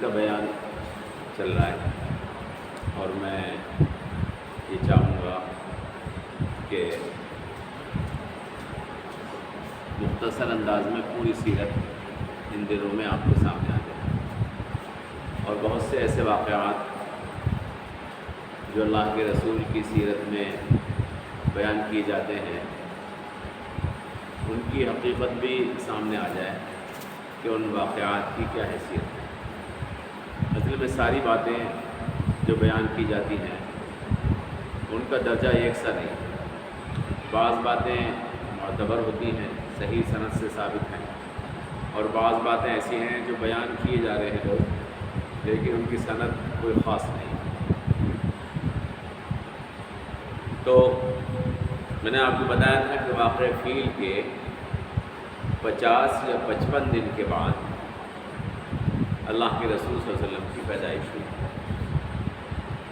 کا بیان چل رہا ہے اور میں یہ چاہوں گا کہ مختصر انداز میں پوری سیرت ان دنوں میں آپ کے سامنے آ جائے اور بہت سے ایسے واقعات جو اللہ کے رسول کی سیرت میں بیان کیے جاتے ہیں ان کی حقیقت بھی سامنے آ جائے کہ ان واقعات کی کیا حیثیت ہے۔ اصل میں ساری باتیں جو بیان کی جاتی ہیں ان کا درجہ یکساں نہیں، بعض باتیں معتبر ہوتی ہیں، صحیح سند سے ثابت ہیں، اور بعض باتیں ایسی ہیں جو بیان کیے جا رہے ہیں لوگ لیکن ان کی سند کوئی خاص نہیں۔ تو میں نے آپ کو بتایا تھا کہ واقعہ فیل کے 50 یا 55 دن کے بعد اللہ کے رسول صلی اللہ علیہ وسلم کی پیدائش ہوئی۔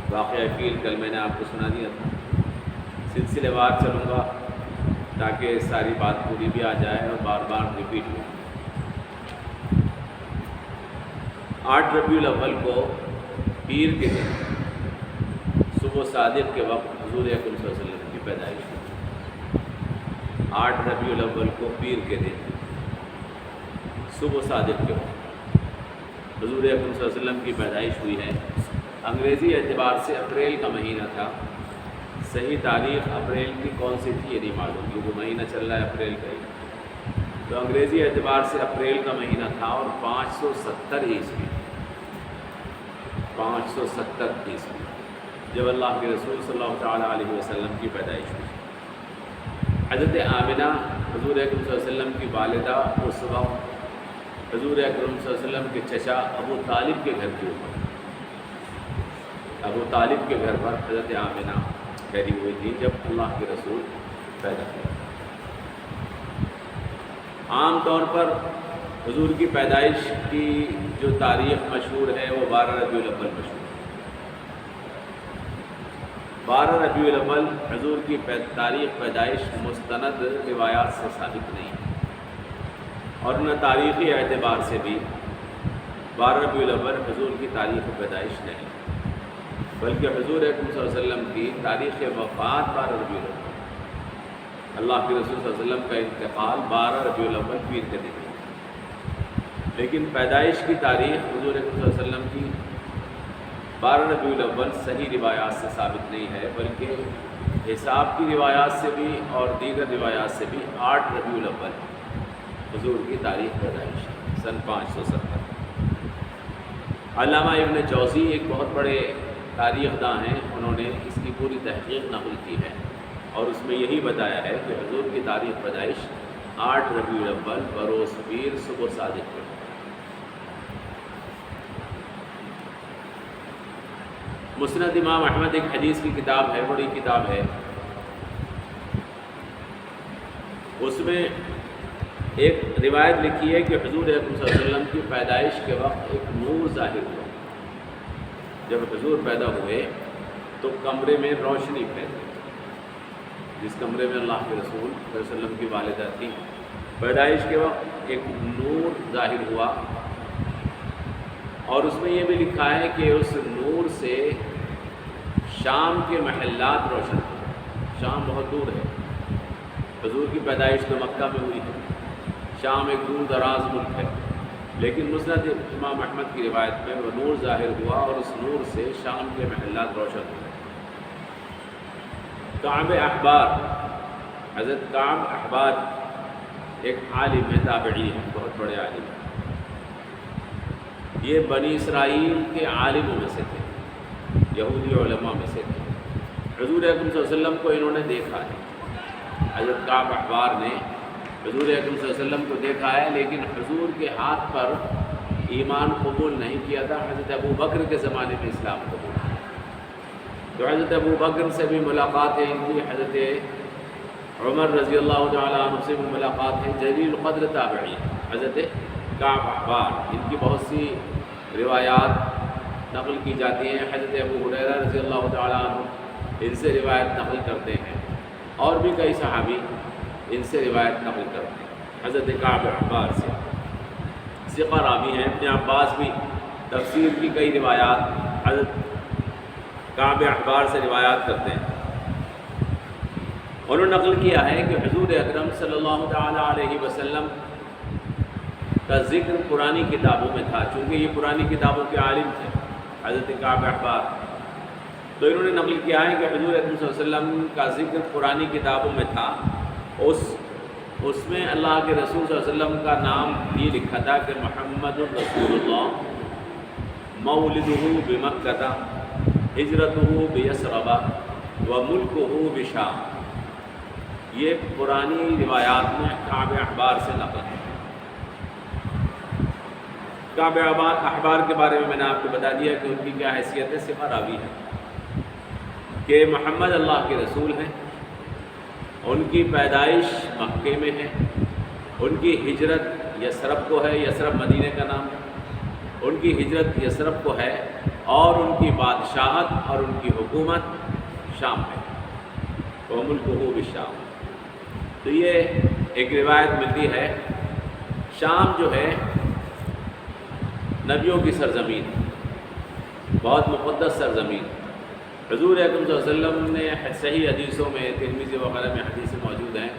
واقعہ فیل کل میں نے آپ کو سنا دیا تھا، سلسلے وار چلوں گا تاکہ ساری بات پوری بھی آ جائے اور بار بار ریپیٹ ہو۔ 8 ربیع الاول کو پیر کے دن صبح صادق کے وقت حضور اکرم صلی اللہ علیہ وسلم کی پیدائش ہوئی۔ 8 ربیع الاول کو پیر کے دن صبح صادق کے وقت حضور اکرم صلی اللہ علیہ وسلم کی پیدائش ہوئی ہے۔ انگریزی اعتبار سے اپریل کا مہینہ تھا، صحیح تاریخ اپریل کی کون سی تھی یہ نہیں معلوم، یہ جو مہینہ چل رہا ہے اپریل کا ہی، تو انگریزی اعتبار سے اپریل کا مہینہ تھا اور 570 عیسوی 570 عیسوی جب اللہ کے رسول صلی اللہ تعالیٰ علیہ وسلم کی پیدائش ہوئی۔ حضرت آمنہ حضور اکرم صلی اللہ علیہ وسلم کی والدہ اس وقت حضور اکرم صلی اللہ علیہ وسلم کے چچا ابو طالب کے گھر کے اوپر، ابو طالب کے گھر پر حضرت آمنہ ٹھہری ہوئی تھی جب اللہ کے رسول پیدا ہوئے۔ عام طور پر حضور کی پیدائش کی جو تاریخ مشہور ہے وہ 12 ربیع الاول مشہور ہے۔ 12 ربیع الاول حضور کی تاریخ پیدائش مستند روایات سے ثابت نہیں ہے، اور نہ تاریخی اعتبار سے بھی 12 ربیع الاول حضور کی تاریخ پیدائش نہیں، بلکہ حضور اکرم صلی اللہ علیہ وسلم کی تاریخ وفات 12 ربیع الاول، اللہ کے رسول صلی اللہ علیہ وسلم کا انتقال 12 ربیع الاول پیر کے دن ہے۔ لیکن پیدائش کی تاریخ حضور اکرم صلی اللہ علیہ وسلم کی 12 ربیع الاول صحیح روایات سے ثابت نہیں ہے، بلکہ حساب کی روایات سے بھی اور دیگر روایات سے بھی 8 ربیع الاول حضور کی تاریخ پیدائش ہے، سن 570۔ علامہ ابن جوزی ایک بہت بڑے تاریخ داں ہیں، انہوں نے اس کی پوری تحقیق نقل کی ہے اور اس میں یہی بتایا ہے کہ حضور کی تاریخ پیدائش 8 ربیع الاول بروز پیر صبح صادق کو۔ مسند امام احمد ایک حدیث کی کتاب ہے، بڑی کتاب ہے، اس میں ایک روایت لکھی ہے کہ حضور اکرم صلی اللہ علیہ وسلم کی پیدائش کے وقت ایک نور ظاہر ہوا۔ جب حضور پیدا ہوئے تو کمرے میں روشنی پھیل گئی، جس کمرے میں اللہ کے رسول صلی اللہ علیہ وسلم کی والدہ تھی، پیدائش کے وقت ایک نور ظاہر ہوا، اور اس میں یہ بھی لکھا ہے کہ اس نور سے شام کے محلات روشن ہوئے۔ شام بہت دور ہے، حضور کی پیدائش تو مکہ میں ہوئی ہے، شام ایک دور دراز ملک ہے، لیکن مسند امام احمد کی روایت میں وہ نور ظاہر ہوا اور اس نور سے شام کے محلات روشن ہوئے۔ کعب احبار، حضرت کعب احبار ایک عالم ہے، تابعی ہے، بہت بڑے عالم ہیں، یہ بنی اسرائیل کے عالموں میں سے تھے، یہودی علماء میں سے تھے۔ حضور اکرم صلی اللہ علیہ وسلم کو انہوں نے دیکھا ہے، حضرت کعب احبار نے حضور اکرم صلی اللہ علیہ وسلم کو دیکھا ہے، لیکن حضور کے ہاتھ پر ایمان قبول نہیں کیا تھا، حضرت ابو بکر کے زمانے میں اسلام قبول کیا، تو حضرت ابو بکر سے بھی ملاقات ہے ان کی، حضرت عمر رضی اللہ تعالیٰ عنہ سے بھی ملاقات ہے، جلیل القدر تابعی حضرت کعب احبار، ان کی بہت سی روایات نقل کی جاتی ہیں، حضرت ابو ہریرہ رضی اللہ تعالیٰ عنہ ان سے روایت نقل کرتے ہیں، اور بھی کئی صحابی ان سے روایت نقل کرتے ہیں، حضرت کعب احبار سے ثقہ راوی ہیں۔ ابن عباس بھی تفسیر کی کئی روایات حضرت کعب احبار سے روایات کرتے ہیں. انہوں نے نقل کیا ہے کہ حضور اکرم صلی اللہ تعالیٰ علیہ وسلم کا ذکر پرانی کتابوں میں تھا، چونکہ یہ پرانی کتابوں کے عالم تھے حضرت کعب احبار. تو انہوں نے نقل کیا ہے کہ حضور اکرم صلی اللہ علیہ وسلم کا ذکر پرانی کتابوں میں تھا. اس میں اللہ کے رسول صلی اللہ علیہ وسلم کا نام یہ لکھا تھا کہ محمد الرسول اللہ مولدہ بمکہ ہجرتہ بیثرب وملکہ بشام. یہ پرانی روایات میں کعب احبار سے نقل ہے. کعب احبار کے بارے میں نے آپ کو بتا دیا کہ ان کی کیا حیثیت ہے. ثقہ راوی ہے کہ محمد اللہ کے رسول ہیں. ان کی پیدائش مکے میں ہے. ان کی ہجرت یثرب کو ہے. یثرب مدینہ کا نام ہے. ان کی ہجرت یثرب کو ہے اور ان کی بادشاہت اور ان کی حکومت شام میں. وہ ملکہ بالشام. تو یہ ایک روایت ملتی ہے. شام جو ہے نبیوں کی سرزمین، بہت مقدس سرزمین. حضور اکرم صلی اللہ علیہ وسلم نے صحیح حدیثوں میں، ترمذی وغیرہ میں حدیثیں موجود ہیں،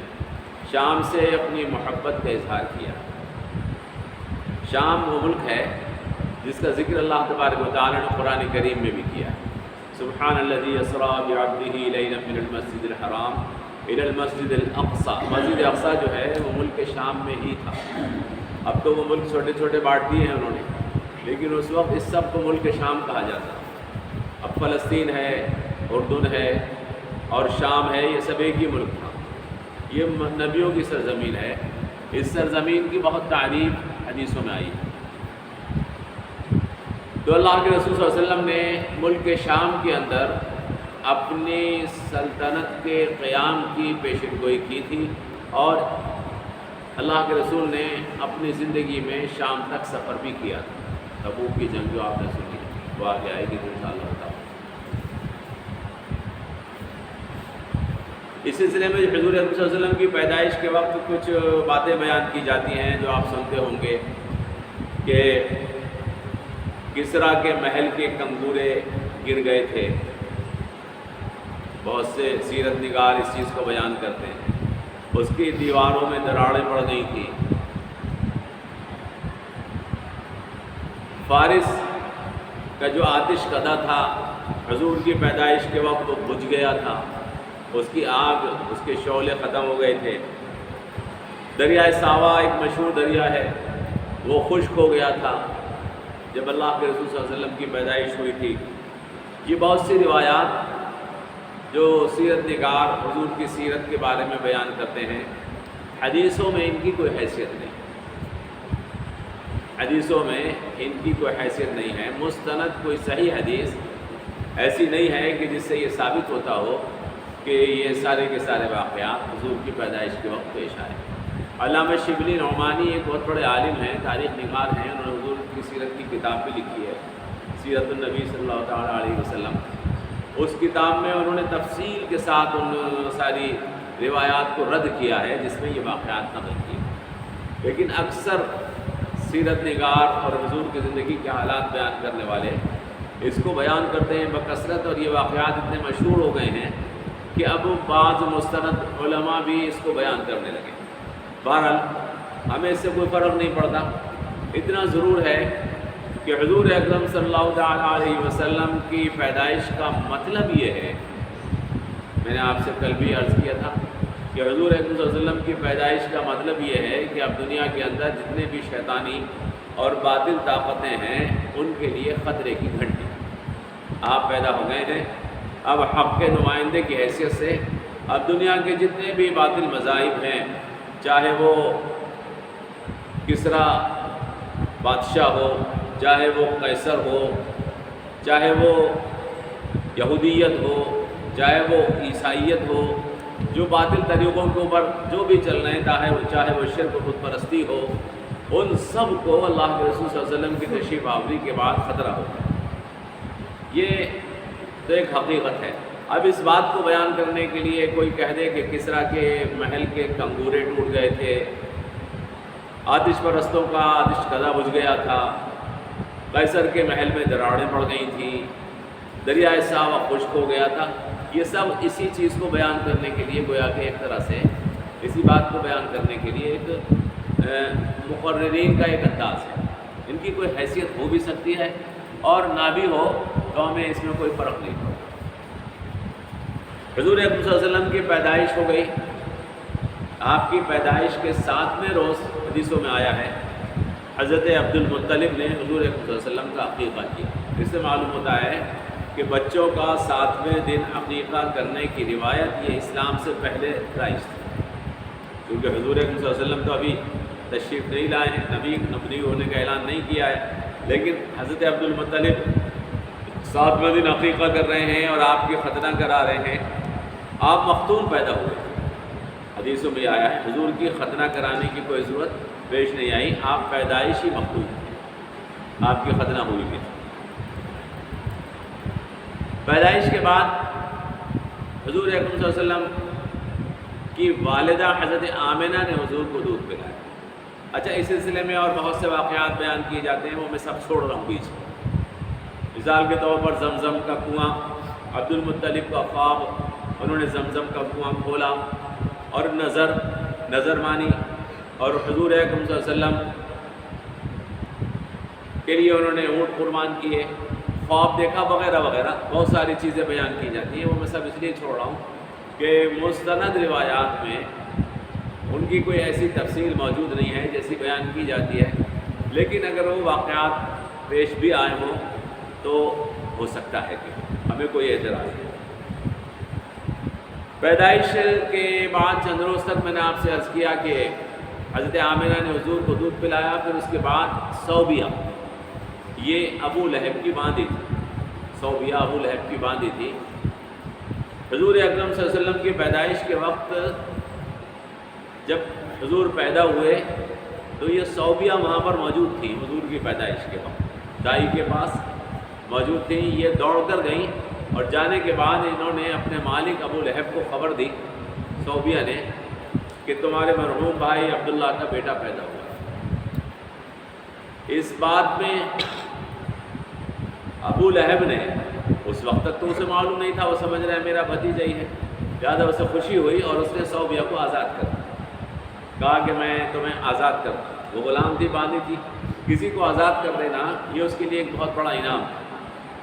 شام سے اپنی محبت کا اظہار کیا. شام وہ ملک ہے جس کا ذکر اللہ تبارک و تعالیٰ نے قرآن کریم میں بھی کیا. سبحان الذی اسریٰ بعبدہ لیلا من المسجد الحرام الی المسجد الاقصی. مسجد اقصی جو ہے وہ ملک شام میں ہی تھا. اب تو وہ ملک چھوٹے چھوٹے بانٹ دیے ہیں انہوں نے، لیکن اس وقت اس سب کو ملک شام کہا جاتا. اب فلسطین ہے، اردن ہے اور شام ہے، یہ سب ایک ہی ملک تھا. یہ نبیوں کی سرزمین ہے. اس سرزمین کی بہت تعریف حدیثوں میں آئی ہے. تو اللہ کے رسول صلی اللہ علیہ وسلم نے ملک شام کے اندر اپنی سلطنت کے قیام کی پیشن گوئی کی تھی، اور اللہ کے رسول نے اپنی زندگی میں شام تک سفر بھی کیا تھا. تبوک کی جنگ جو آپ نے سنی وہ آگے آئے گی انشاءاللہ تعالیٰ. اس سلسلے میں حضور اکرم صلی اللہ علیہ وسلم کی پیدائش کے وقت کچھ باتیں بیان کی جاتی ہیں جو آپ سنتے ہوں گے کہ کسریٰ کے محل کے کنگورے گر گئے تھے. بہت سے سیرت نگار اس چیز کو بیان کرتے ہیں. اس کی دیواروں میں دراڑیں پڑ گئی تھیں. فارس کا جو آتش کدہ تھا حضور کی پیدائش کے وقت وہ بجھ گیا تھا. اس کی آگ، اس کے شعلے ختم ہو گئے تھے. دریائے ساوا ایک مشہور دریا ہے، وہ خشک ہو گیا تھا جب اللہ کے رسول صلی اللہ علیہ وسلم کی پیدائش ہوئی تھی. یہ بہت سی روایات جو سیرت نگار حضور کی سیرت کے بارے میں بیان کرتے ہیں، حدیثوں میں ان کی کوئی حیثیت نہیں. حدیثوں میں ان کی کوئی حیثیت نہیں ہے. مستند کوئی صحیح حدیث ایسی نہیں ہے کہ جس سے یہ ثابت ہوتا ہو کہ یہ سارے کے سارے واقعات حضور کی پیدائش کے وقت پیش آئے. علامہ شبلی نعمانی ایک بہت بڑے عالم ہیں، تاریخ نگار ہیں. انہوں نے حضور کی سیرت کی کتاب بھی لکھی ہے، سیرت النبی صلی اللہ تعالیٰ علیہ وسلم. اس کتاب میں انہوں نے تفصیل کے ساتھ ان ساری روایات کو رد کیا ہے جس میں یہ واقعات نقل کیے. لیکن اکثر سیرت نگار اور حضور کی زندگی کے حالات بیان کرنے والے اس کو بیان کرتے ہیں بکثرت، اور یہ واقعات اتنے مشہور ہو گئے ہیں کہ اب بعض مستند علماء بھی اس کو بیان کرنے لگے. بہرحال ہمیں اس سے کوئی فرق نہیں پڑتا. اتنا ضرور ہے کہ حضور اکرم صلی اللہ تعالیٰ علیہ وسلم کی پیدائش کا مطلب یہ ہے، میں نے آپ سے کل بھی عرض کیا تھا کہ حضور اکرم صلی اللہ علیہ وسلم کی پیدائش کا مطلب یہ ہے کہ اب دنیا کے اندر جتنے بھی شیطانی اور باطل طاقتیں ہیں ان کے لیے خطرے کی گھنٹی آپ پیدا ہو گئے ہیں. اب حق کے نمائندے کی حیثیت سے اب دنیا کے جتنے بھی باطل مذاہب ہیں، چاہے وہ کسریٰ بادشاہ ہو، چاہے وہ قیصر ہو، چاہے وہ یہودیت ہو، چاہے وہ عیسائیت ہو، جو باطل طریقوں کے اوپر جو بھی چل رہے ہیں، چاہے وہ شرک و بت پرستی ہو، ان سب کو اللہ کے رسول صلی اللہ علیہ وسلم کی تشریف آوری کے بعد خطرہ ہوگا. یہ تو ایک حقیقت ہے. اب اس بات کو بیان کرنے کے لیے کوئی کہہ دے کہ کسریٰ کے محل کے کنگورے ٹوٹ گئے تھے، آتش پرستوں کا آتش کدہ بجھ گیا تھا، قیصر کے محل میں دراڑیں پڑ گئی تھیں، دریائے ساوا خشک ہو گیا تھا. یہ سب اسی چیز کو بیان کرنے کے لیے گویا کہ ایک طرح سے اسی بات کو بیان کرنے کے لیے ایک مقررین کا ایک انداز ہے. ان کی کوئی حیثیت ہو بھی سکتی ہے اور نہ بھی ہو تو ہمیں اس میں کوئی فرق نہیں پڑتا. حضور اکرم صلی اللہ علیہ وسلم کی پیدائش ہو گئی. آپ کی پیدائش کے 7ویں روز حدیثوں میں آیا ہے حضرت عبد المطلب نے حضور اکرم صلی اللہ علیہ وسلم کا عقیقہ کیا. اس سے معلوم ہوتا ہے کہ بچوں کا 7ویں دن عقیقہ کرنے کی روایت یہ اسلام سے پہلے رائج تھی، کیونکہ حضور اکرم صلی اللہ علیہ وسلم تو ابھی تشریف نہیں لائے ہیں، نبی ہونے کا اعلان نہیں کیا ہے. لیکن حضرت عبد المطلب 7ویں دن عقیقہ کر رہے ہیں اور آپ کی ختنہ کرا رہے ہیں. آپ مختون پیدا ہوئے. حدیثوں میں آیا ہے حضور کی ختنہ کرانے کی کوئی ضرورت پیش نہیں آئی، آپ پیدائش ہی مختون، آپ کی ختنہ ہوئی تھی. پیدائش کے بعد حضور اکرم صلی اللہ علیہ وسلم کی والدہ حضرت آمنہ نے حضور کو دودھ پلایا. اچھا، اس سلسلے میں اور بہت سے واقعات بیان کیے جاتے ہیں، وہ میں سب چھوڑ رہا ہوں بیچ میں. مثال کے طور پر زمزم کا کنواں، عبد المطلب کا خواب، انہوں نے زمزم کا کنواں کھولا اور نظر مانی اور حضور اکرم صلی اللہ علیہ وسلم کے لیے انہوں نے اونٹ قربان کیے، خواب دیکھا وغیرہ وغیرہ. بہت ساری چیزیں بیان کی جاتی ہیں، وہ میں سب اس لیے چھوڑ رہا ہوں کہ مستند روایات میں ان کی کوئی ایسی تفصیل موجود نہیں ہے جیسی بیان کی جاتی ہے. لیکن اگر وہ واقعات پیش بھی آئے ہوں تو ہو سکتا ہے کہ ہمیں کوئی اعتراض نہیں. پیدائش کے بعد چند روز تک میں نے آپ سے عرض کیا کہ حضرت آمنہ نے حضور کو دودھ پلایا. پھر اس کے بعد صوبیہ، یہ ابو لہب کی باندھی تھی. صوبیہ ابو لہب کی باندھی تھی. حضور اکرم صلی اللہ علیہ وسلم کی پیدائش کے وقت جب حضور پیدا ہوئے تو یہ صوبیہ وہاں پر موجود تھی. حضور کی پیدائش کے وقت دائی کے پاس موجود تھیں. یہ دوڑ کر گئیں اور جانے کے بعد انہوں نے اپنے مالک ابو لہب کو خبر دی، صوبیہ نے، کہ تمہارے مرحوم بھائی عبداللہ کا بیٹا پیدا ہوا. اس بات میں ابو لہب نے، اس وقت تک تو اسے معلوم نہیں تھا، وہ سمجھ رہا ہے میرا بھتیجا ہی ہے، لہٰذا اسے خوشی ہوئی اور اس نے صوبیہ کو آزاد کر دیا. کہا کہ میں تمہیں آزاد کرتا ہوں. وہ غلام تھی، باندھی تھی، کسی کو آزاد کر دینا یہ اس کے لیے ایک بہت بڑا انعام ہے.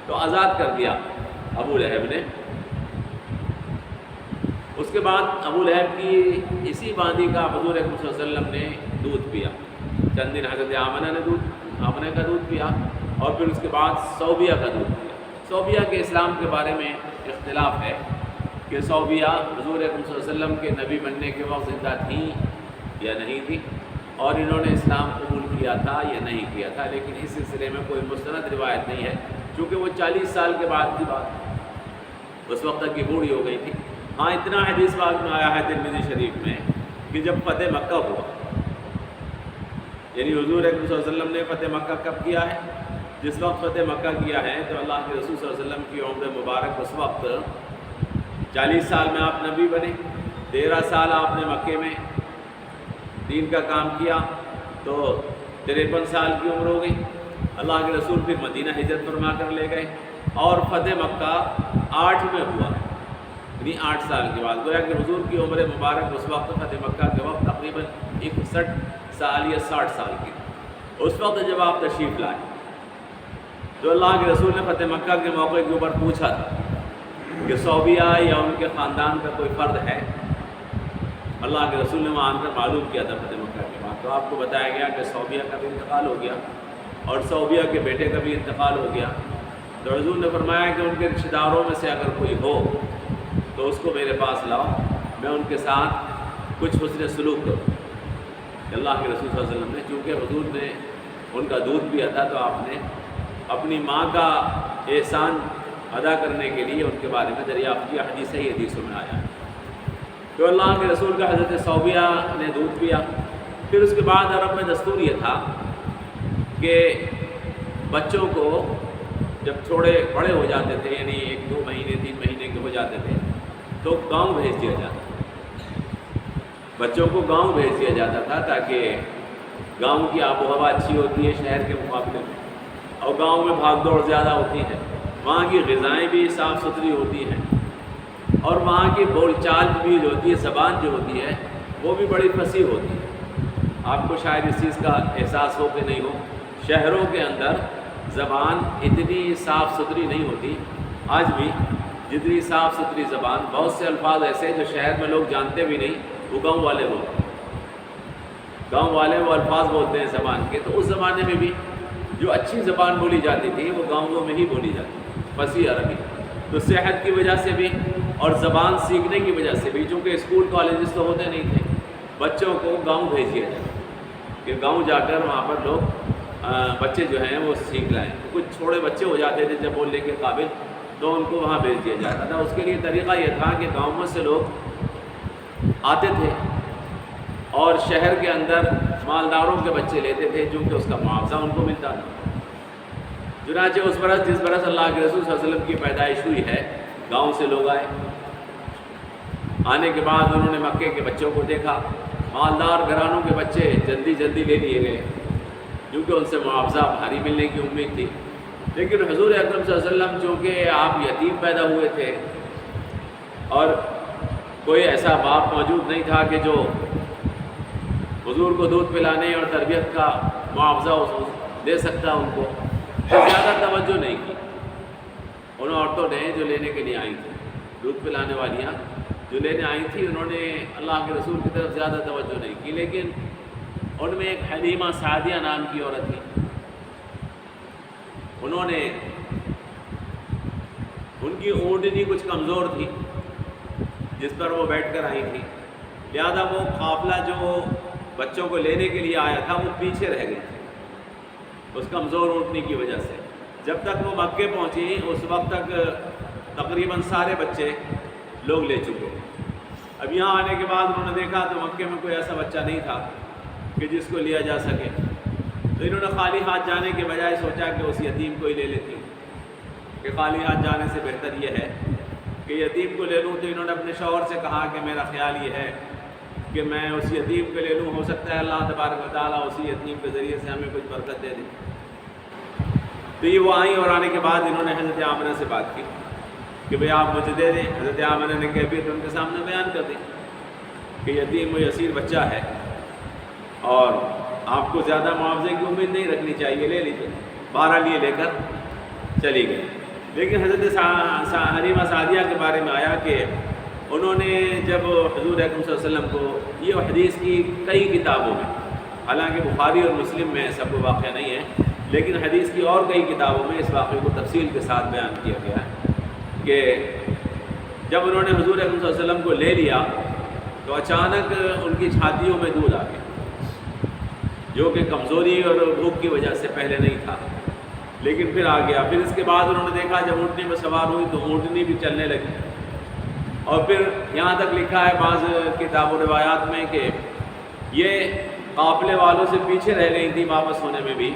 تو آزاد کر دیا ابو لہب نے. اس کے بعد ابو لہب کی اسی باندھی کا حضور اکرم صلی اللہ علیہ وسلم نے دودھ پیا. چند دن حضرت آمنہ نے آمنہ کا دودھ پیا اور پھر اس کے بعد صوبیہ کا دودھ پیا. صوبیہ کے اسلام کے بارے میں اختلاف ہے کہ صوبیہ حضور اکرم صلی اللہ علیہ وسلم کے نبی بننے کے وقت زندہ تھیں یا نہیں تھی، اور انہوں نے اسلام قبول کیا تھا یا نہیں کیا تھا. لیکن اس سلسلے میں کوئی مستند روایت نہیں ہے، چونکہ وہ 40 سال کے بعد کی بات، اس وقت تک کی بوڑھی ہو گئی تھی. ہاں، اتنا حدیث پاک میں آیا ہے ترمذی شریف میں کہ جب فتح مکہ ہوا، یعنی حضور اکرم صلی اللہ علیہ وسلم نے فتح مکہ کب کیا ہے؟ جس وقت فتح مکہ کیا ہے تو اللہ کے رسول صلی اللہ علیہ وسلم کی عمر مبارک اس وقت 40 سال میں آپ نبی بنے. 13 سال آپ نے مکے میں دین کا کام کیا تو 53 سال کی عمر ہو گئی. اللہ کے رسول پھر مدینہ ہجرت فرما کر لے گئے اور فتح مکہ 8 میں ہوا، یعنی 8 سال کے بعد. گویا کہ حضور کی عمر مبارک اس وقت فتح مکہ کے وقت تقریباً 61 سال یا 60 سال کی. اس وقت جب آپ تشریف لائے تو اللہ کے رسول نے فتح مکہ کے موقع کے اوپر پوچھا تھا کہ صوبیہ یا ان کے خاندان کا کوئی فرد ہے. اللہ کے رسول نے وہاں آن کر معلوم کیا تھا فتح مکہ کے بعد، تو آپ کو بتایا گیا کہ صوبیہ کا بھی انتقال ہو گیا اور صوبیہ کے بیٹے کا بھی انتقال ہو گیا. تو حضور نے فرمایا کہ ان کے رشتہ داروں میں سے اگر کوئی ہو تو اس کو میرے پاس لاؤ، میں ان کے ساتھ کچھ حسن سلوک کروں. اللہ کے رسول صلی اللہ علیہ وسلم نے، چونکہ حضور نے ان کا دودھ پیا تھا، تو آپ نے اپنی ماں کا احسان ادا کرنے کے لیے ان کے بارے میں دریافت کیا. حدیثوں میں آیا ہے. تو اللہ کے رسول کا حضرت صوبیہ نے دودھ پیا. پھر اس کے بعد عرب میں دستور یہ تھا کہ بچوں کو جب تھوڑے بڑے ہو جاتے تھے، یعنی 1-2 مہینے 3 مہینے کے ہو جاتے تھے، تو گاؤں بھیج دیا جاتا تھا. بچوں کو گاؤں بھیج دیا جاتا تھا تاکہ گاؤں کی آب و ہوا اچھی ہوتی ہے شہر کے مقابلے میں. اور گاؤں میں بھاگ دوڑ زیادہ ہوتی ہے، وہاں کی غذائیں بھی صاف ستھری ہوتی ہیں، اور وہاں کی بول چال بھی جو ہوتی ہے، زبان جو ہوتی ہے وہ بھی بڑی فصیح ہوتی ہے۔ آپ کو شاید اس چیز کا احساس ہو کہ نہیں ہو، شہروں کے اندر زبان اتنی صاف ستھری نہیں ہوتی آج بھی جتنی صاف ستھری زبان، بہت سے الفاظ ایسے جو شہر میں لوگ جانتے بھی نہیں، وہ گاؤں والے بولتے ہیں، گاؤں والے وہ الفاظ بولتے ہیں زبان کے۔ تو اس زمانے میں بھی جو اچھی زبان بولی جاتی تھی وہ گاؤں میں ہی بولی جاتی تھی، فصیح عربی۔ تو صحت کی وجہ سے بھی اور زبان سیکھنے کی وجہ سے بھی، چونکہ اسکول کالجز تو ہوتے نہیں تھے، بچوں کو گاؤں بھیج دیا جاتا کہ گاؤں جا کر وہاں پر لوگ بچے جو ہیں وہ سیکھ لائیں۔ کچھ چھوٹے بچے ہو جاتے تھے جب بولنے کے قابل، تو ان کو وہاں بھیج دیا جاتا تھا۔ اس کے لیے طریقہ یہ تھا کہ گاؤں میں سے لوگ آتے تھے اور شہر کے اندر مالداروں کے بچے لیتے تھے، چونکہ اس کا معاوضہ ان کو ملتا تھا۔ چنانچہ اس برس جس برس اللہ کے رسول صلی اللہ علیہ وسلم کی پیدائش ہوئی ہے، گاؤں سے لوگ آئے۔ آنے کے بعد انہوں نے مکے کے بچوں کو دیکھا، مالدار گھرانوں کے بچے جلدی جلدی لے لیے گئے، کیونکہ ان سے معاوضہ بھاری ملنے کی امید تھی۔ لیکن حضور اکرم صلی اللہ علیہ وسلم چونکہ آپ یتیم پیدا ہوئے تھے اور کوئی ایسا باپ موجود نہیں تھا کہ جو حضور کو دودھ پلانے اور تربیت کا معاوضہ دے سکتا ان کو، تو زیادہ توجہ نہیں کی ان عورتوں نے جو لینے کے لیے آئی تھیں، دودھ پلانے والیاں جو لینے آئی تھی، انہوں نے اللہ کے رسول کی طرف زیادہ توجہ نہیں کی۔ لیکن ان میں ایک حلیمہ سعدیہ نام کی عورت تھی، انہوں نے، ان کی اونٹنی کچھ کمزور تھی جس پر وہ بیٹھ کر آئی تھی، لہذا وہ قافلہ جو بچوں کو لینے کے لیے آیا تھا وہ پیچھے رہ گئی تھی اس کمزور اونٹنی کی وجہ سے۔ جب تک وہ مکے پہنچی اس وقت تک تقریباً سارے بچے لوگ لے چکے۔ اب یہاں آنے کے بعد انہوں نے دیکھا تو مکے میں کوئی ایسا بچہ نہیں تھا کہ جس کو لیا جا سکے، تو انہوں نے خالی ہاتھ جانے کے بجائے سوچا کہ اس یتیم کو ہی لے لیتی ہوں، کہ خالی ہاتھ جانے سے بہتر یہ ہے کہ یتیم کو لے لوں۔ تو انہوں نے اپنے شوہر سے کہا کہ میرا خیال یہ ہے کہ میں اس یتیم کو لے لوں، ہو سکتا ہے اللہ تبارک و تعالیٰ اسی یتیم کے ذریعے سے ہمیں کچھ برکت دے دے۔ تو یہ وہ آئیں اور آنے کے بعد انہوں نے حضرت آمنہ سے بات کی کہ بھئی آپ مجھے دے دیں۔ حضرت آمنہ نے کیفیت ان کے سامنے بیان کر دی کہ یتیم و یسیر بچہ ہے اور آپ کو زیادہ معاوضے کی امید نہیں رکھنی چاہیے، لے لیجیے۔ بہرحال یہ لے کر چلی گئی۔ لیکن حضرت حلیمہ سعدیہ کے بارے میں آیا کہ انہوں نے جب حضور اکرم صلی اللہ علیہ وسلم کو، یہ حدیث کی کئی کتابوں میں، حالانکہ بخاری اور مسلم میں ایسا کوئی واقعہ نہیں ہے، لیکن حدیث کی اور کئی کتابوں میں اس واقعے کو تفصیل کے ساتھ بیان کیا گیا ہے کہ جب انہوں نے حضور اکرم صلی اللہ علیہ وسلم کو لے لیا تو اچانک ان کی چھاتیوں میں دودھ آ گیا، جو کہ کمزوری اور بھوک کی وجہ سے پہلے نہیں تھا، لیکن پھر آ گیا۔ پھر اس کے بعد انہوں نے دیکھا جب اونٹنی میں سوار ہوئی تو اونٹنی بھی چلنے لگی، اور پھر یہاں تک لکھا ہے بعض کتاب و روایات میں کہ یہ قافلے والوں سے پیچھے رہ گئی تھی واپس ہونے میں بھی،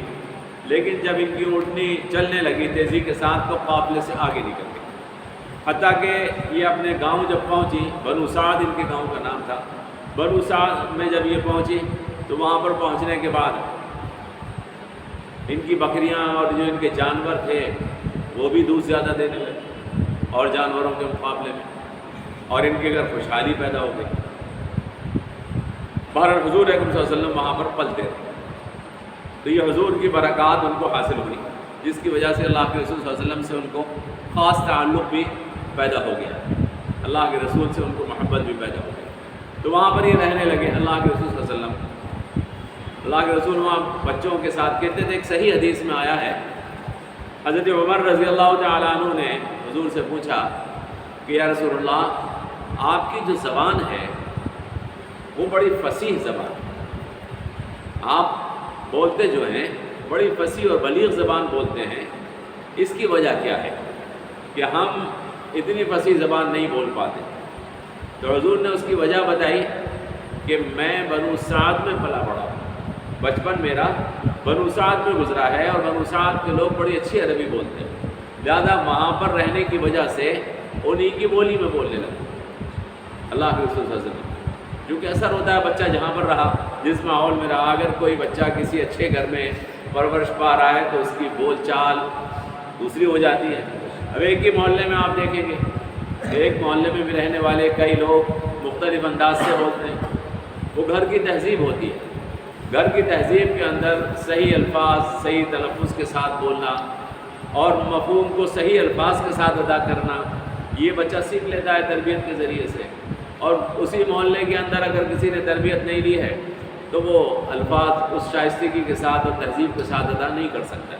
لیکن جب ان کی اونٹنی چلنے لگی تیزی کے ساتھ تو قافلے سے آگے نکل گئی، حتیٰ کہ یہ اپنے گاؤں جب پہنچی، بنو سعد ان کے گاؤں کا نام تھا، بنو سعد میں جب یہ پہنچی تو وہاں پر پہنچنے کے بعد ان کی بکریاں اور جو ان کے جانور تھے وہ بھی دودھ زیادہ دینے لگے اور جانوروں کے مقابلے میں، اور ان کے گھر خوشحالی پیدا ہو گئی۔ بہرحال حضور اکرم صلی اللہ علیہ وسلم وہاں پر پلتے رہے، تو یہ حضور کی برکات ان کو حاصل ہوئی، جس کی وجہ سے اللہ کے رسول صلی اللہ علیہ وسلم سے ان کو خاص تعلق بھی پیدا ہو گیا، اللہ کے رسول سے ان کو محبت بھی پیدا ہو گئی، تو وہاں پر یہ رہنے لگے اللہ کے رسول صلی اللہ علیہ وسلم۔ اللہ کے رسول وہاں بچوں کے ساتھ کہتے تھے، ایک صحیح حدیث میں آیا ہے، حضرت عمر رضی اللہ تعالیٰ عنہ نے حضور سے پوچھا کہ یا رسول اللہ، آپ کی جو زبان ہے وہ بڑی فصیح زبان ہے، آپ بولتے جو ہیں بڑی فصیح اور بلیغ زبان بولتے ہیں، اس کی وجہ کیا ہے کہ ہم اتنی فصیح زبان نہیں بول پاتے؟ تو حضور نے اس کی وجہ بتائی کہ میں بنو سعد میں پلا بڑا ہوں، بچپن میرا بنو سعد میں گزرا ہے، اور بنو سعد کے لوگ بڑی اچھی عربی بولتے ہیں، لہذا وہاں پر رہنے کی وجہ سے انہی کی بولی میں بولنے لگا اللہ کے رسول صلی اللہ علیہ وسلم۔ کیونکہ اثر ہوتا ہے بچہ جہاں پر رہا، جس ماحول میں رہا، اگر کوئی بچہ کسی اچھے گھر میں پرورش پا رہا ہے تو اس کی بول چال دوسری ہو جاتی ہے۔ اب ایک ہی محلے میں آپ دیکھیں گے، ایک محلے میں بھی رہنے والے کئی لوگ مختلف انداز سے بولتے ہیں، وہ گھر کی تہذیب ہوتی ہے۔ گھر کی تہذیب کے اندر صحیح الفاظ صحیح تلفظ کے ساتھ بولنا اور مفہوم کو صحیح الفاظ کے ساتھ ادا کرنا، یہ بچہ سیکھ لیتا ہے تربیت کے ذریعے سے۔ اور اسی محلے کے اندر اگر کسی نے تربیت نہیں لی ہے تو وہ الفاظ اس شائستگی کے ساتھ اور تہذیب کے ساتھ ادا نہیں کر سکتا۔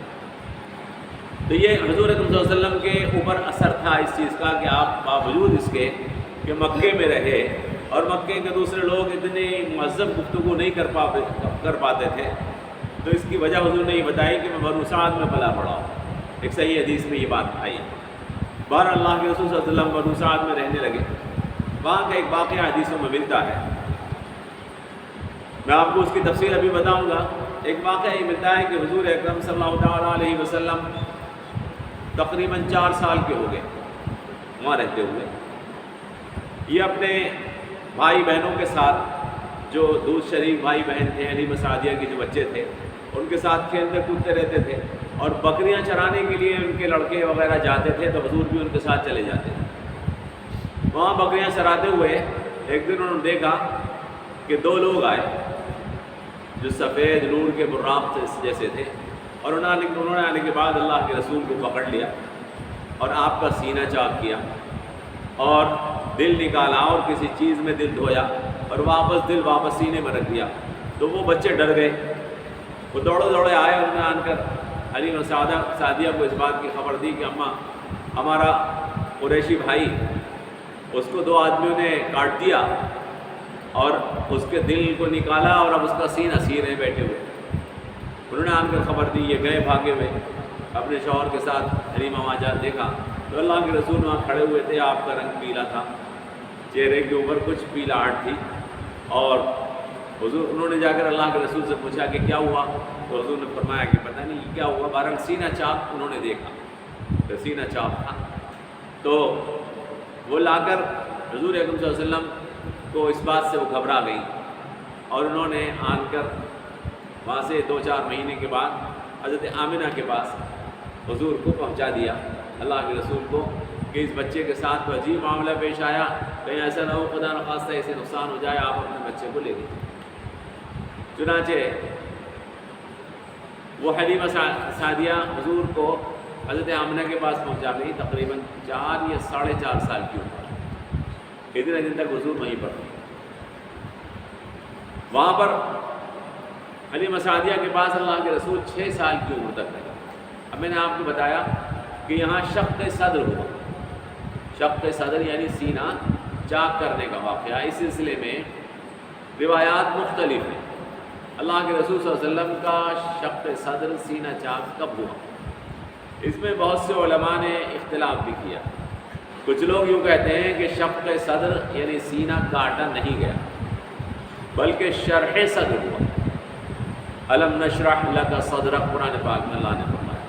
تو یہ حضور اکرم صلی اللہ علیہ وسلم کے اوپر اثر تھا اس چیز کا کہ آپ باوجود اس کے کہ مکے میں رہے اور مکے کے دوسرے لوگ اتنی مہذب گفتگو نہیں کر پاتے تھے، تو اس کی وجہ حضور نے یہ بتائی کہ میں بنو سعد میں پلا بڑا ہوں۔ ایک صحیح حدیث میں یہ بات آئی۔ بہر اللہ کے رسول صلی اللہ علیہ وسلم بنو سعد میں رہنے لگے۔ وہاں کا ایک واقعہ حدیثوں میں ملتا ہے، میں آپ کو اس کی تفصیل ابھی بتاؤں گا۔ ایک واقعہ یہ ملتا ہے کہ حضور اکرم صلی اللہ تعالیٰ علیہ وسلم تقریباً 4 سال کے ہو گئے وہاں رہتے ہوئے۔ یہ اپنے بھائی بہنوں کے ساتھ، جو دودھ شریک بھائی بہن تھے، حلیمہ سعدیہ کے جو بچے تھے، ان کے ساتھ کھیلتے کودتے رہتے تھے، اور بکریاں چرانے کے لیے ان کے لڑکے وغیرہ جاتے تھے تو حضور بھی ان کے ساتھ چلے جاتے تھے۔ وہاں بکریاں چراتے ہوئے ایک دن انہوں نے دیکھا کہ 2 لوگ آئے جو سفید نور کے براق جیسے تھے، اور انہوں نے آنے کے بعد اللہ کے رسول کو پکڑ لیا اور آپ کا سینہ چاک کیا اور دل نکالا اور کسی چیز میں دل دھویا اور دل واپس سینے میں رکھ دیا۔ تو وہ بچے ڈر گئے، وہ دوڑے آئے، انہوں نے آن کر حلیمہ سعدیہ کو اس بات کی خبر دی کہ اماں، ہمارا قریشی بھائی، اس کو 2 آدمیوں نے کاٹ دیا اور اس کے دل کو نکالا اور اب اس کا سینہ سینے بیٹھے ہوئے۔ انہوں نے آن کر خبر دی، یہ گئے بھاگے ہوئے اپنے شوہر کے ساتھ۔ حلیمہ وہاں جا دیکھا تو اللہ کے رسول وہاں کھڑے ہوئے تھے، آپ کا رنگ پیلا تھا، چہرے کے اوپر کچھ پیلاہٹ تھی، اور حضور انہوں نے جا کر اللہ کے رسول سے پوچھا کہ کیا ہوا؟ تو حضور نے فرمایا کہ پتہ نہیں کیا ہوا، بہرحال سینہ چاک انہوں نے دیکھا تو سینہ چاک تھا۔ تو وہ لا کر حضور اکرم صلی اللہ علیہ وسلم کو اس بات سے وہ گھبرا گئی، اور انہوں نے آن کر وہاں سے 2-4 مہینے کے بعد حضرت آمنہ کے پاس حضور کو پہنچا دیا، اللہ کے رسول کو، کہ اس بچے کے ساتھ تو عجیب معاملہ پیش آیا، کہیں ایسا نہ ہو خدا نخواستہ ایسے نقصان ہو جائے، آپ اپنے بچے کو لے لیجیے۔ چنانچہ وہ حلیمہ سعدیہ حضور کو حضرت آمنہ کے پاس پہنچا گئی، تقریباً 4 یا 4.5 سال کی عمر، اتنے دن تک حضور وہیں پر تھے۔ وہاں پر حلیمہ سعدیہ کے پاس اللہ کے رسول 6 سال کی عمر تک رہے۔ اب میں نے آپ کو بتایا کہ یہاں شق صدر ہوا، شق صدر یعنی سینہ چاک کرنے کا واقعہ۔ اس سلسلے میں روایات مختلف ہیں۔ اللہ کے رسول صلی اللہ علیہ وسلم کا شق صدر سینہ چاک کب ہوا، اس میں بہت سے علماء نے اختلاف بھی کیا۔ کچھ لوگ یوں کہتے ہیں کہ شق صدر یعنی سینہ کاٹا نہیں گیا، بلکہ شرح صدر ہوا۔ الم نشرح لک صدرک، قرآن پاک میں اللہ نے فرمایا،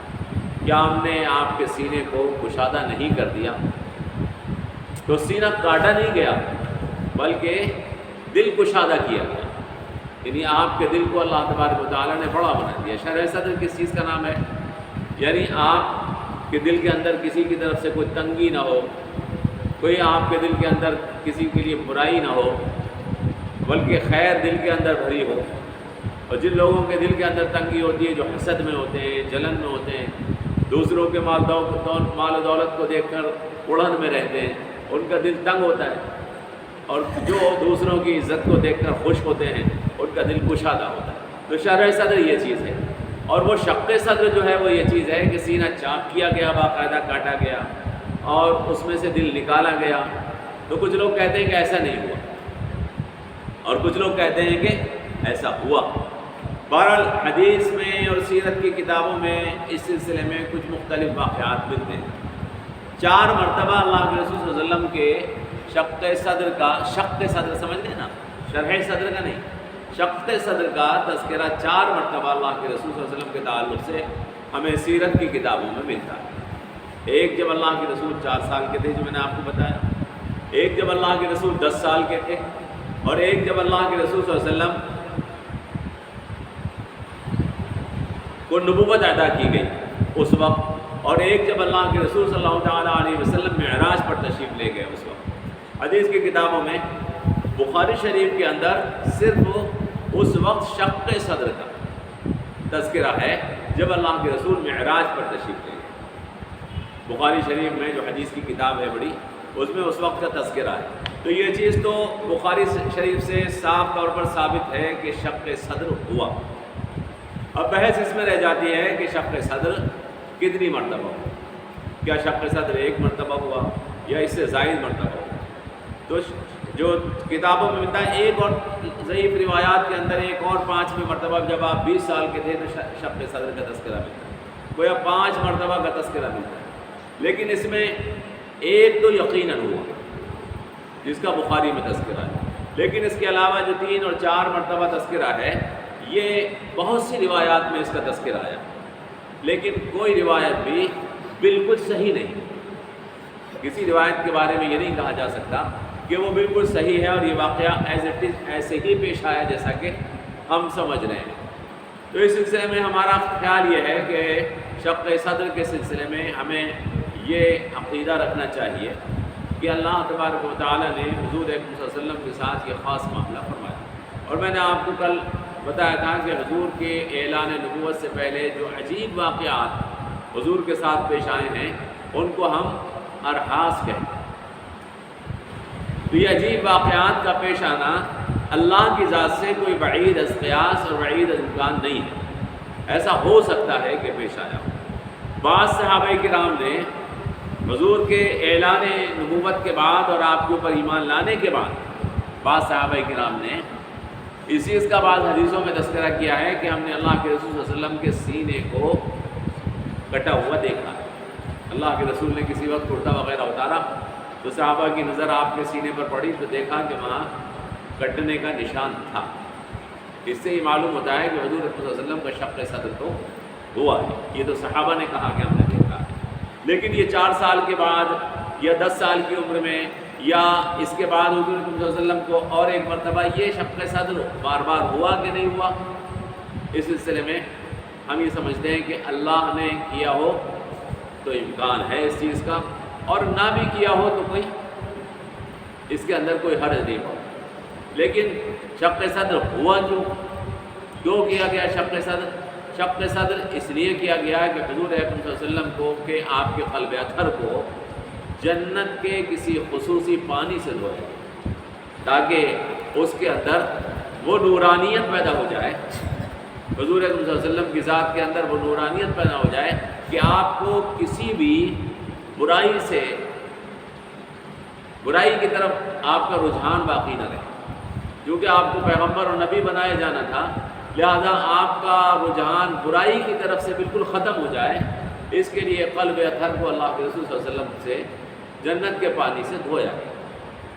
کیا ہم نے آپ کے سینے کو کشادہ نہیں کر دیا؟ تو سینہ کاٹا نہیں گیا بلکہ دل کشادہ کیا گیا، یعنی آپ کے دل کو اللہ تبارک و تعالیٰ نے بڑا بنا دیا۔ شرح صدر کس چیز کا نام ہے؟ یعنی آپ کے دل کے اندر کسی کی طرف سے کوئی تنگی نہ ہو، کوئی آپ کے دل کے اندر کسی کے لیے برائی نہ ہو، بلکہ خیر دل کے اندر بھری ہو۔ اور جن لوگوں کے دل کے اندر تنگی ہوتی ہے، جو حسد میں ہوتے ہیں، جلن میں ہوتے ہیں، دوسروں کے مال و دولت کو دیکھ کر اڑن میں رہتے ہیں، ان کا دل تنگ ہوتا ہے، اور جو دوسروں کی عزت کو دیکھ کر خوش ہوتے ہیں، ان کا دل کشادہ ہوتا ہے۔ تو شرح صدر یہ چیز ہے، اور وہ شق صدر جو ہے وہ یہ چیز ہے کہ سینہ چاک کیا گیا، باقاعدہ کاٹا گیا اور اس میں سے دل نکالا گیا۔ تو کچھ لوگ کہتے ہیں کہ ایسا نہیں ہوا، اور کچھ لوگ کہتے ہیں کہ ایسا ہوا۔ بہرحال حدیث میں اور سیرت کی کتابوں میں اس سلسلے میں کچھ مختلف واقعات ملتے ہیں۔ 4 مرتبہ اللہ کے رسول صلی اللہ علیہ وسلم کے شق صدر سمجھ گئے نا، شرح صدر کا نہیں، شق صدر کا تذکرہ 4 مرتبہ اللہ کے رسول صلی اللہ علیہ وسلم کے تعلق سے ہمیں سیرت کی کتابوں میں ملتا ہے۔ ایک جب اللہ کے رسول 4 سال کے تھے، جو میں نے آپ کو بتایا، ایک جب اللہ کے رسول 10 سال کے تھے، اور ایک جب اللہ کے رسول صلی اللہ علیہ وسلم کو نبوت ادا کی گئی اس وقت، اور ایک جب اللہ کے رسول صلی اللہ تعالیٰ علیہ وسلم معراج پر تشریف لے گئے اس وقت۔ حدیث کی کتابوں میں بخاری شریف کے اندر صرف اس وقت شق صدر کا تذکرہ ہے جب اللہ کے رسول معراج پر تشریف لے گئے۔ بخاری شریف میں جو حدیث کی کتاب ہے بڑی، اس میں اس وقت کا تذکرہ ہے۔ تو یہ چیز تو بخاری شریف سے صاف طور پر ثابت ہے کہ شق صدر ہوا۔ اب بحث اس میں رہ جاتی ہے کہ شق صدر کتنی مرتبہ ہوا، کیا شق صدر ایک مرتبہ ہوا یا اس سے زائد مرتبہ ہوا؟ تو جو کتابوں میں ملتا ہے ایک، اور ضعیف روایات کے اندر ایک اور 5ویں مرتبہ جب آپ 20 سال کے تھے تو شق صدر کا تذکرہ ملتا ہے، گویا 5 مرتبہ کا تذکرہ ملتا ہے۔ لیکن اس میں ایک تو یقیناً ہوا جس کا بخاری میں تذکرہ ہے، لیکن اس کے علاوہ جو 3 اور 4 مرتبہ تذکرہ ہے یہ بہت سی روایات میں اس کا تذکرہ آیا، لیکن کوئی روایت بھی بالکل صحیح نہیں۔ کسی روایت کے بارے میں یہ نہیں کہا جا سکتا کہ وہ بالکل صحیح ہے اور یہ واقعہ ایز اٹ از ایسے ہی پیش آیا جیسا کہ ہم سمجھ رہے ہیں۔ تو اس سلسلے میں ہمارا خیال یہ ہے کہ شق صدر کے سلسلے میں ہمیں یہ عقیدہ رکھنا چاہیے کہ اللہ تبارک و تعالیٰ نے حضور اکرم صلی اللہ علیہ وسلم کے ساتھ یہ خاص معاملہ فرمایا، اور میں نے آپ کو کل بتایا تھا کہ حضور کے اعلان نبوت سے پہلے جو عجیب واقعات حضور کے ساتھ پیش آئے ہیں ان کو ہم ارحاس کہتے ہیں۔ تو یہ عجیب واقعات کا پیش آنا اللہ کی ذات سے کوئی بعید از قیاس اور بعید از امکان نہیں ہے، ایسا ہو سکتا ہے کہ پیش آیا ہو۔ بعض صحابہ کرام نے حضور کے اعلان نبوت کے بعد اور آپ کے اوپر ایمان لانے کے بعد بعض صحابہ کرام نے اس چیز کا بعض حدیثوں میں تذکرہ کیا ہے کہ ہم نے اللہ کے رسول صلی اللہ علیہ وسلم کے سینے کو کٹا ہوا دیکھا۔ اللہ کے رسول نے کسی وقت کرتا وغیرہ اتارا تو صحابہ کی نظر آپ کے سینے پر پڑی تو دیکھا کہ وہاں کٹنے کا نشان تھا۔ اس سے یہ معلوم ہوتا ہے کہ حضور صلی اللہ علیہ وسلم کا شق صدر تو ہوا ہے، یہ تو صحابہ نے کہا کہ ہم نے دیکھا ہے۔ لیکن یہ 4 سال کے بعد یا 10 سال کی عمر میں یا اس کے بعد حضور صلی اللہ علیہ وسلم کو اور ایک مرتبہ یہ شق صدر بار بار ہوا کہ نہیں ہوا، اس سلسلے میں ہم یہ سمجھتے ہیں کہ اللہ نے کیا ہو تو امکان ہے اس چیز کا، اور نہ بھی کیا ہو تو کوئی اس کے اندر کوئی حرج نہیں ہو۔ لیکن شق صدر ہوا کیوں کیا گیا شق صدر؟ شق صدر اس لیے کیا گیا ہے کہ حضور اکرم صلی اللہ علیہ وسلم کو کہ آپ کے قلب اطہر کو جنت کے کسی خصوصی پانی سے دھوئے تاکہ اس کے اندر وہ نورانیت پیدا ہو جائے، حضور اکرم صلی اللہ علیہ وسلم کی ذات کے اندر وہ نورانیت پیدا ہو جائے کہ آپ کو کسی بھی برائی کی طرف آپ کا رجحان باقی نہ رہے، کیونکہ آپ کو پیغمبر اور نبی بنایا جانا تھا، لہذا آپ کا رجحان برائی کی طرف سے بالکل ختم ہو جائے۔ اس کے لیے قلب اطہر کو اللہ کے رسول صلی اللہ علیہ وسلم سے جنت کے پانی سے دھویا گیا،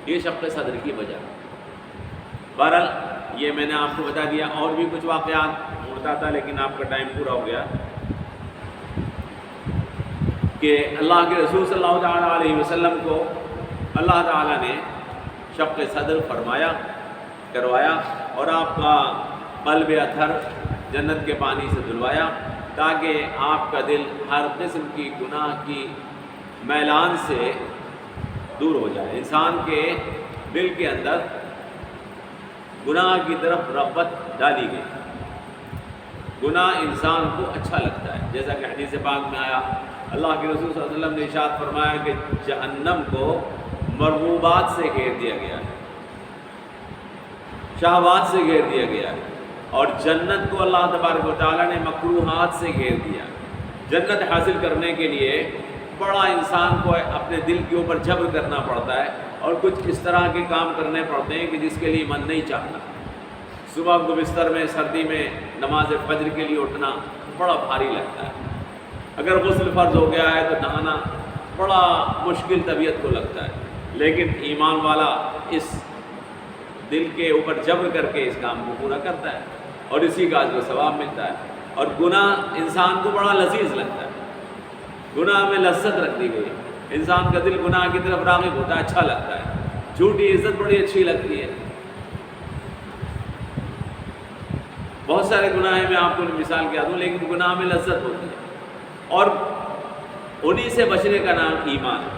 یہ شق صدر کی وجہ۔ بہرحال یہ میں نے آپ کو بتا دیا، اور بھی کچھ واقعات ہوتا تھا لیکن آپ کا ٹائم پورا ہو گیا، کہ اللہ کے رسول صلی اللہ تعالیٰ علیہ وسلم کو اللہ تعالیٰ نے شق صدر کروایا اور آپ کا قلب اطہر جنت کے پانی سے دھلوایا تاکہ آپ کا دل ہر قسم کی گناہ کی میلان سے دور ہو جائے۔ انسان کے دل کے اندر گناہ کی طرف رغبت ڈالی گئی، گناہ انسان کو اچھا لگتا ہے، جیسا کہ حدیث پاک میں آیا، اللہ کے رسول صلی اللہ علیہ وسلم نے ارشاد فرمایا کہ جہنم کو مرغوبات سے گھیر دیا گیا ہے، شہوات سے گھیر دیا گیا ہے، اور جنت کو اللہ تبارک و تعالیٰ نے مکروہات سے گھیر دیا۔ جنت حاصل کرنے کے لیے بڑا انسان کو اپنے دل کے اوپر جبر کرنا پڑتا ہے، اور کچھ اس طرح کے کام کرنے پڑتے ہیں کہ جس کے لیے من نہیں چاہتا۔ صبح کو بستر میں سردی میں نماز فجر کے لیے اٹھنا بڑا بھاری لگتا ہے، اگر غسل فرض ہو گیا ہے تو نہانا بڑا مشکل طبیعت کو لگتا ہے، لیکن ایمان والا اس دل کے اوپر جبر کر کے اس کام کو پورا کرتا ہے اور اسی کا اجر و ثواب ملتا ہے۔ اور گناہ انسان کو بڑا لذیذ لگتا ہے، گناہ میں لذت رکھ دی گئی، انسان کا دل گناہ کی طرف راغب ہوتا ہے، اچھا لگتا ہے، جھوٹی عزت بڑی اچھی لگتی ہے۔ بہت سارے گناہ ہیں، میں آپ کو مثال کیا دوں، لیکن گناہ میں لذت ہوتی ہے، اور انہی سے بچنے کا نام ایمان ہے۔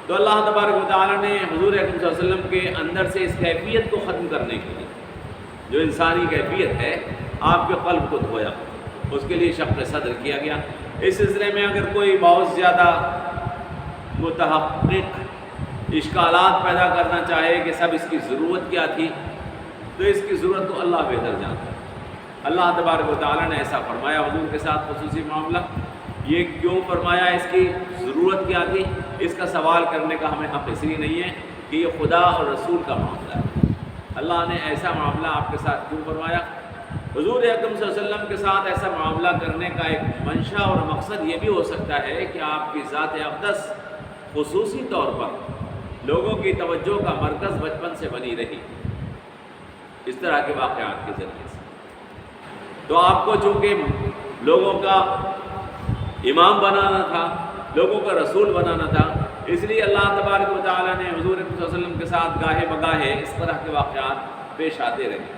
تو اللہ تبارک و تعالیٰ نے حضور اکرم صلی اللہ علیہ وسلم کے اندر سے اس کیفیت کو ختم کرنے کے لیے، جو انسانی کیفیت ہے، آپ کے قلب کو دھویا، اس کے لیے شق صدر کیا گیا۔ اس سلسلے میں اگر کوئی بہت زیادہ متحقق اشکالات پیدا کرنا چاہے کہ سب اس کی ضرورت کیا تھی، تو اس کی ضرورت تو اللہ بہتر جانتا ہے۔ اللہ تبارک و تعالیٰ نے ایسا فرمایا حضور کے ساتھ خصوصی معاملہ، یہ کیوں فرمایا، اس کی ضرورت کیا تھی، اس کا سوال کرنے کا ہمیں حق اس لیے نہیں ہے کہ یہ خدا اور رسول کا معاملہ ہے۔ اللہ نے ایسا معاملہ آپ کے ساتھ کیوں فرمایا؟ حضور اکرم صلی اللہ علیہ وسلم کے ساتھ ایسا معاملہ کرنے کا ایک منشا اور مقصد یہ بھی ہو سکتا ہے کہ آپ کی ذات اقدس خصوصی طور پر لوگوں کی توجہ کا مرکز بچپن سے بنی رہی اس طرح کے واقعات کے ذریعے سے۔ تو آپ کو چونکہ لوگوں کا امام بنانا تھا، لوگوں کا رسول بنانا تھا، اس لیے اللہ تبارک و تعالیٰ نے حضور صلی اللہ علیہ وسلم کے ساتھ گاہے بگاہے اس طرح کے واقعات پیش آتے رہے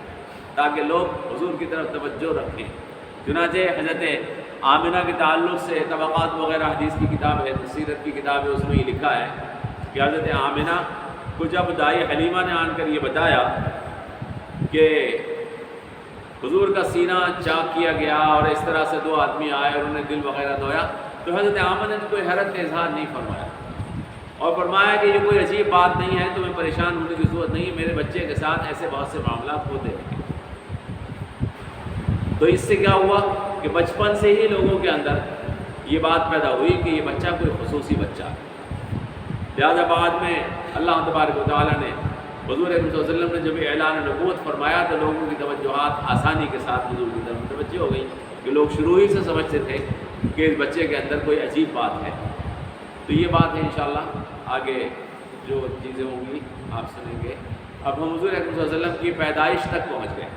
تاکہ لوگ حضور کی طرف توجہ رکھیں۔ چنانچہ حضرت آمنہ کے تعلق سے طبقات وغیرہ حدیث کی کتاب ہے، سیرت کی کتاب ہے، اس میں یہ لکھا ہے کہ حضرت آمنہ کو جب دائی حلیمہ نے آن کر یہ بتایا کہ حضور کا سینہ چاک کیا گیا اور اس طرح سے دو آدمی آئے اور انہوں نے دل وغیرہ دھویا، تو حضرت آمنہ نے کوئی حیرت کا اظہار نہیں فرمایا اور فرمایا کہ یہ کوئی عجیب بات نہیں ہے، تمہیں پریشان ہونے کی ضرورت نہیں، میرے بچے کے ساتھ ایسے بہت سے معاملات ہوتے ہیں۔ تو اس سے کیا ہوا کہ بچپن سے ہی لوگوں کے اندر یہ بات پیدا ہوئی کہ یہ بچہ کوئی خصوصی بچہ ہے۔ لہٰذا بعد میں اللہ تبارک و تعالیٰ نے حضور اکرم صلی اللہ علیہ وسلم نے جب اعلان نبوت فرمایا تو لوگوں کی توجہات آسانی کے ساتھ حضور کی طرف متوجہ ہو گئی کہ لوگ شروع ہی سے سمجھتے تھے کہ اس بچے کے اندر کوئی عجیب بات ہے۔ تو یہ بات ہے انشاءاللہ آگے جو چیزیں ہوں گی آپ سنیں گے۔ اب ہم حضور اکرم صلی اللہ علیہ وسلم کی پیدائش تک پہنچ گئے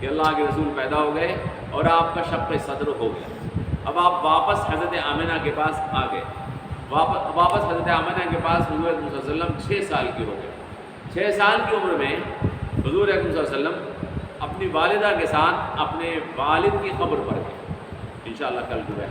کہ اللہ کے رسول پیدا ہو گئے اور آپ کا شق صدر ہو گیا۔ اب آپ واپس حضرت آمنہ کے پاس آ گئے، واپس حضرت آمنہ کے پاس حضور اکرم صلی اللہ علیہ وسلم 6 سال کی ہو گئے۔ 6 سال کی عمر میں حضور اکرم صلی اللہ علیہ وسلم اپنی والدہ کے ساتھ اپنے والد کی قبر پر گئے، انشاءاللہ کل جو ہے